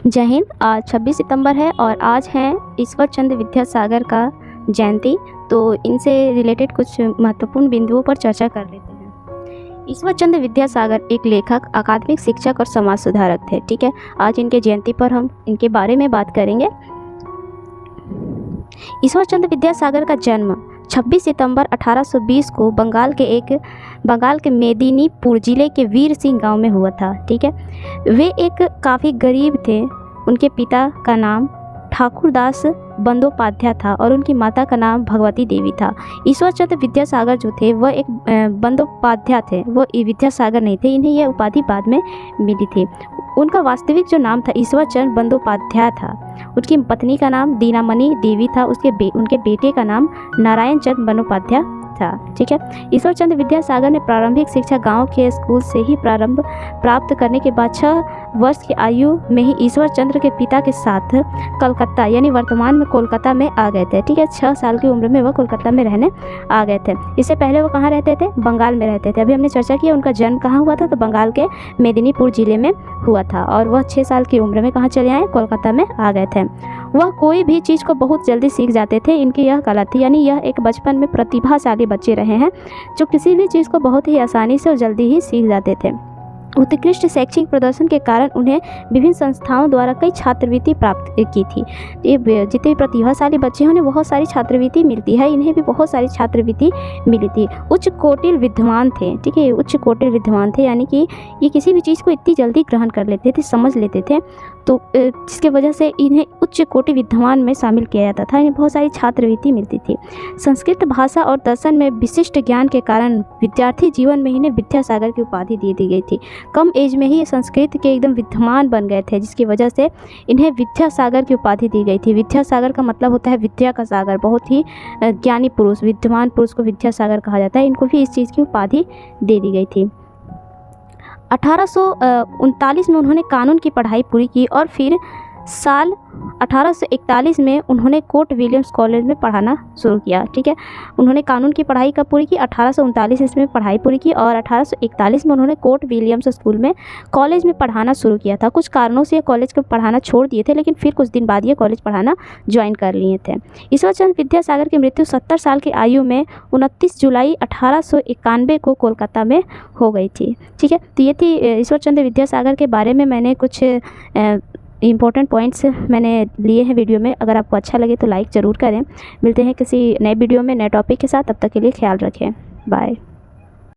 जय हिंद। आज 26 सितंबर है और आज है ईश्वर चंद्र विद्यासागर का जयंती। तो इनसे रिलेटेड कुछ महत्वपूर्ण बिंदुओं पर चर्चा कर लेते हैं। ईश्वर चंद्र विद्यासागर एक लेखक, अकादमिक शिक्षक और समाज सुधारक थे। ठीक है, आज इनके जयंती पर हम इनके बारे में बात करेंगे। ईश्वर चंद्र विद्यासागर का जन्म 26 सितंबर 1820 को बंगाल के मेदिनीपुर जिले के वीर सिंह गांव में हुआ था। ठीक है, वे एक काफ़ी गरीब थे। उनके पिता का नाम ठाकुरदास बंदोपाध्याय था और उनकी माता का नाम भगवती देवी था। ईश्वर चंद्र विद्यासागर जो थे वह एक बंदोपाध्याय थे, वो विद्यासागर नहीं थे। इन्हें यह उपाधि बाद में मिली थी। उनका वास्तविक जो नाम था ईश्वर चंद्र बंदोपाध्याय था। उनकी पत्नी का नाम दीनामणि देवी था। उनके बेटे का नाम नारायण चंद्र बंदोपाध्याय था। ठीक है, ईश्वर चंद्र विद्यासागर ने प्रारंभिक शिक्षा गांव के स्कूल से ही प्राप्त करने के बाद 6 वर्ष की आयु में ही ईश्वर चंद्र के पिता के साथ कलकत्ता, यानी वर्तमान में कोलकाता में आ गए थे। ठीक है, 6 साल की उम्र में वह कोलकाता में रहने आ गए थे। इससे पहले वो कहाँ रहते थे? बंगाल में रहते थे। अभी हमने चर्चा की उनका जन्म कहाँ हुआ था, तो बंगाल के मेदिनीपुर जिले में हुआ था और वह 6 साल की उम्र में कहाँ चले आए? कोलकाता में आ गए थे। वह कोई भी चीज़ को बहुत जल्दी सीख जाते थे। इनकी यह कला थी, यानी यह एक बचपन में प्रतिभाशाली बच्चे रहे हैं जो किसी भी चीज़ को बहुत ही आसानी से और जल्दी ही सीख जाते थे। उत्कृष्ट शैक्षिक प्रदर्शन के कारण उन्हें विभिन्न संस्थाओं द्वारा कई छात्रवृत्ति प्राप्त की थी। ये जितने भी प्रतिभाशाली बच्चे हैं उन्हें बहुत सारी छात्रवृत्ति मिलती है। इन्हें भी बहुत सारी छात्रवृत्ति मिली थी। उच्च कोटिल विद्वान थे। ठीक है, उच्च कोटिल विद्वान थे, यानी कि ये किसी भी चीज़ को इतनी जल्दी ग्रहण कर लेते थे, समझ लेते थे, तो जिसके वजह से इन्हें उच्च कोटि विद्वान में शामिल किया जाता था। इन्हें बहुत सारी छात्रवृत्ति मिलती थी। संस्कृत भाषा और दर्शन में विशिष्ट ज्ञान के कारण विद्यार्थी जीवन में इन्हें विद्यासागर की उपाधि दे दी गई थी। कम एज में ही संस्कृत के एकदम विद्वान बन गए थे, जिसकी वजह से इन्हें विद्यासागर की उपाधि दी गई थी। विद्यासागर का मतलब होता है विद्या का सागर। बहुत ही ज्ञानी पुरुष, विद्वान पुरुष को विद्यासागर कहा जाता है। इनको भी इस चीज़ की उपाधि दे दी गई थी। 1839 में उन्होंने कानून की पढ़ाई पूरी की और फिर साल 1841 में उन्होंने कोर्ट विलियम्स कॉलेज में पढ़ाना शुरू किया। ठीक है, उन्होंने कानून की पढ़ाई कब पूरी की? 1839 इसमें पढ़ाई पूरी की और 1841 में उन्होंने कोर्ट विलियम्स स्कूल में कॉलेज में पढ़ाना शुरू किया था। कुछ कारणों से कॉलेज को पढ़ाना छोड़ दिए थे, लेकिन फिर कुछ दिन बाद ये कॉलेज पढ़ाना ज्वाइन कर लिए थे। ईश्वर चंद्र विद्यासागर की मृत्यु 70 साल की आयु में 29 जुलाई 1891 को कोलकाता में हो गई थी। ठीक है, तो ये थी ईश्वर चंद्र विद्यासागर के बारे में मैंने कुछ इम्पोर्टेंट पॉइंट्स मैंने लिए हैं वीडियो में। अगर आपको अच्छा लगे तो लाइक ज़रूर करें। मिलते हैं किसी नए वीडियो में नए टॉपिक के साथ। तब तक के लिए ख्याल रखें। बाय।